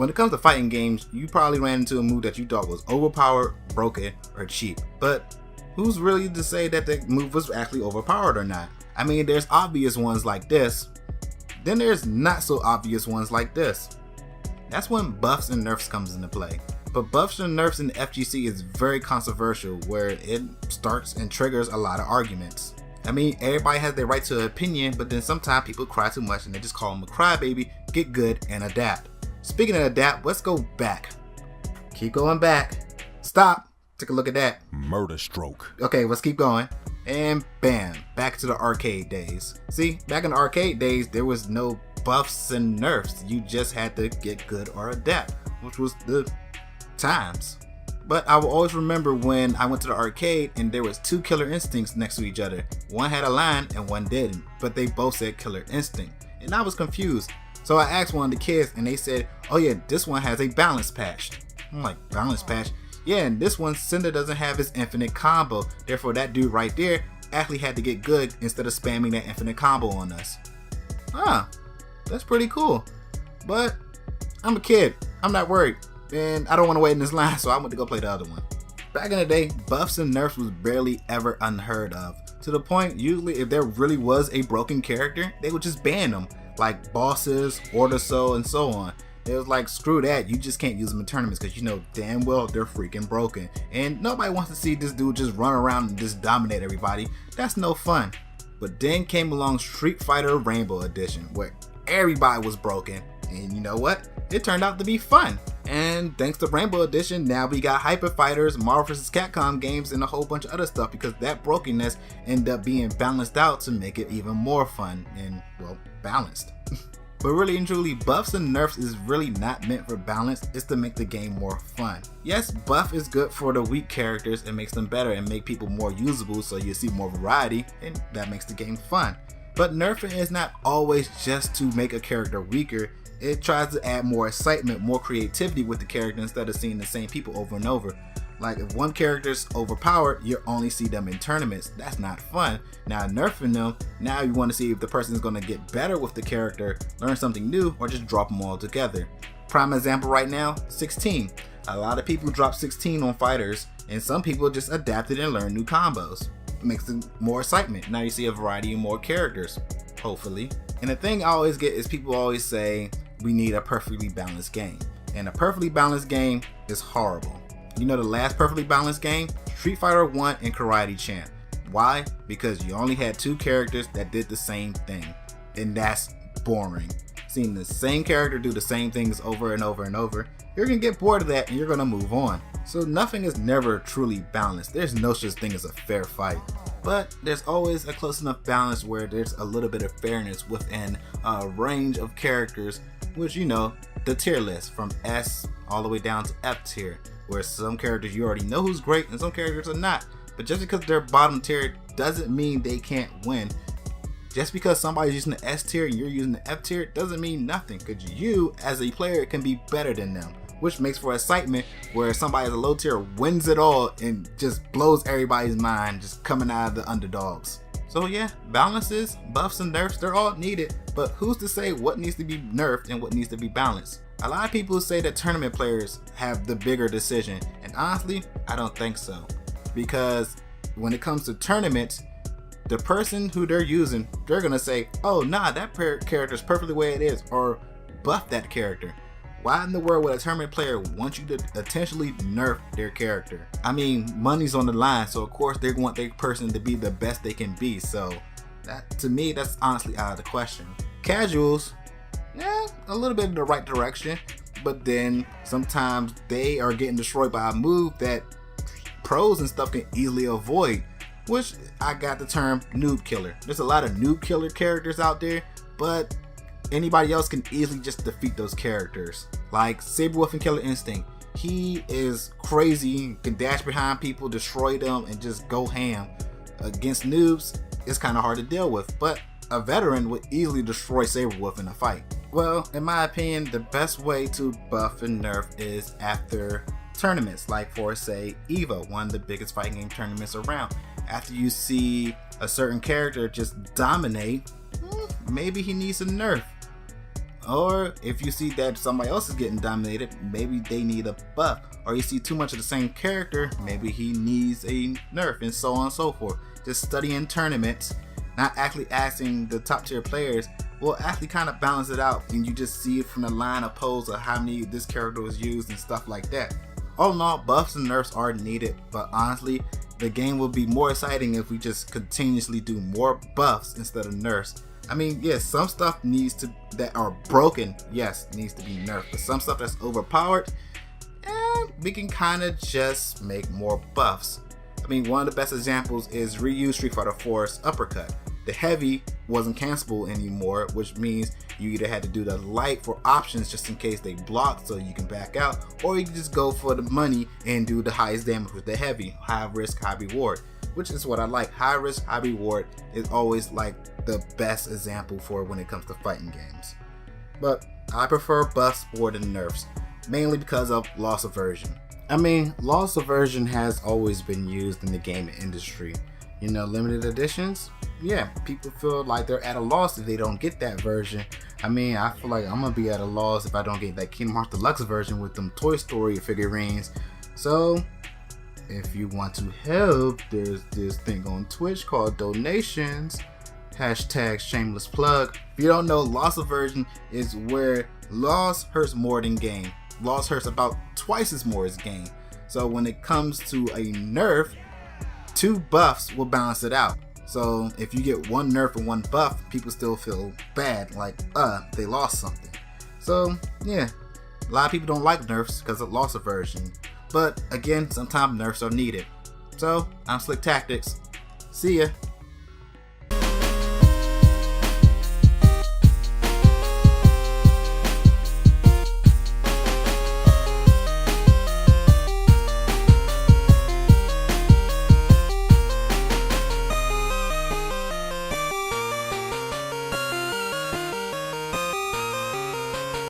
When it comes to fighting games, you probably ran into a move that you thought was overpowered, broken, or cheap. But who's really to say that the move was actually overpowered or not? I mean, there's obvious ones like this, then there's not so obvious ones like this. That's when buffs and nerfs comes into play. But buffs and nerfs in the FGC is very controversial, where it starts and triggers a lot of arguments. I mean, everybody has their right to an opinion, but then sometimes people cry too much and they just call them a crybaby, get good, and adapt. Speaking of adapt, let's go back. Keep going back. Stop. Take a look at that. Murder stroke. Okay, let's keep going. And bam, back to the arcade days. See, back in the arcade days, there was no buffs and nerfs. You just had to get good or adapt, which was the times. But I will always remember when I went to the arcade and there was two Killer Instincts next to each other. One had a line and one didn't, but they both said Killer Instinct. And I was confused. So I asked one of the kids and they said, oh yeah, this one has a balance patch. I'm like, balance patch? Yeah, and this one, Cinder doesn't have his infinite combo. Therefore, that dude right there actually had to get good instead of spamming that infinite combo on us. Huh, that's pretty cool. But I'm a kid. I'm not worried. And I don't want to wait in this line, so I went to go play the other one. Back in the day, buffs and nerfs was barely ever unheard of. To the point, usually if there really was a broken character, they would just ban them. Like bosses, order soul, and so on. It was like, screw that, you just can't use them in tournaments because you know damn well they're freaking broken. And nobody wants to see this dude just run around and just dominate everybody. That's no fun. But then came along Street Fighter Rainbow Edition, where everybody was broken. And you know what? It turned out to be fun. And thanks to Rainbow Edition, now we got Hyper Fighters, Marvel vs. Capcom games, and a whole bunch of other stuff because that brokenness ended up being balanced out to make it even more fun and, well, balanced. But really and truly, buffs and nerfs is really not meant for balance, it's to make the game more fun. Yes, buff is good for the weak characters and makes them better and make people more usable so you see more variety and that makes the game fun. But nerfing is not always just to make a character weaker, it tries to add more excitement, more creativity with the character instead of seeing the same people over and over. Like if one character's overpowered, you only see them in tournaments. That's not fun. Now nerfing them, now you want to see if the person is going to get better with the character, learn something new, or just drop them all together. Prime example right now, 16. A lot of people drop 16 on fighters, and some people just adapted and learned new combos. It makes it more excitement. Now you see a variety of more characters, hopefully. And the thing I always get is people always say, we need a perfectly balanced game. And a perfectly balanced game is horrible. You know the last perfectly balanced game? Street Fighter 1 and Karate Champ. Why? Because you only had two characters that did the same thing. And that's boring. Seeing the same character do the same things over and over and over, you're gonna get bored of that and you're gonna move on. So nothing is never truly balanced. There's no such thing as a fair fight. But there's always a close enough balance where there's a little bit of fairness within a range of characters, which you know, the tier list from S all the way down to F tier, where some characters you already know who's great and some characters are not. But just because they're bottom tier doesn't mean they can't win. Just because somebody's using the S tier and you're using the F tier doesn't mean nothing, because you as a player can be better than them, which makes for excitement where somebody as a low tier wins it all and just blows everybody's mind just coming out of the underdogs. So yeah, balances, buffs and nerfs, they're all needed, but who's to say what needs to be nerfed and what needs to be balanced? A lot of people say that tournament players have the bigger decision, and honestly, I don't think so. Because when it comes to tournaments, the person who they're using, they're gonna say, oh nah, that character's perfectly the way it is, or buff that character. Why in the world would a tournament player want you to intentionally nerf their character? I mean, money's on the line, so of course they want their person to be the best they can be, so that, to me, that's honestly out of the question. Casuals, yeah, a little bit in the right direction, but then sometimes they are getting destroyed by a move that pros and stuff can easily avoid, which I got the term noob killer. There's a lot of noob killer characters out there, but anybody else can easily just defeat those characters. Like Saberwolf and Killer Instinct. He is crazy, can dash behind people, destroy them, and just go ham. Against noobs, it's kind of hard to deal with, but a veteran would easily destroy Saberwolf in a fight. Well, in my opinion, the best way to buff and nerf is after tournaments, like for say EVO, one of the biggest fighting game tournaments around. After you see a certain character just dominate, maybe he needs a nerf. Or if you see that somebody else is getting dominated, maybe they need a buff. Or you see too much of the same character, maybe he needs a nerf, and so on and so forth. Just studying tournaments, not actually asking the top tier players, will actually kind of balance it out, and you just see it from the line of polls of how many this character was used and stuff like that. All in all, buffs and nerfs are needed, but honestly, the game will be more exciting if we just continuously do more buffs instead of nerfs. I mean, yes, some stuff that are broken, yes, needs to be nerfed, but some stuff that's overpowered, we can kind of just make more buffs. I mean, one of the best examples is Ryu's Street Fighter 4's uppercut. The heavy wasn't cancelable anymore, which means you either had to do the light for options just in case they block so you can back out, or you can just go for the money and do the highest damage with the heavy, high risk, high reward, which is what I like. High risk, high reward is always like the best example for when it comes to fighting games. But I prefer buffs more than nerfs, mainly because of loss aversion. I mean, loss aversion has always been used in the gaming industry. You know, limited editions, yeah, people feel like they're at a loss if they don't get that version. I mean, I feel like I'm gonna be at a loss if I don't get that Kingdom Hearts Deluxe version with them Toy Story figurines. So if you want to help, there's this thing on Twitch called donations, #shameless plug. If you don't know, loss aversion is where loss hurts more than gain. Loss hurts about twice as more as gain. So when it comes to a nerf, 2 buffs will balance it out. So if you get 1 nerf and 1 buff, people still feel bad, like they lost something. So yeah, a lot of people don't like nerfs because of loss aversion. But again, sometimes nerfs are needed. So I'm Slick Tactics. See ya.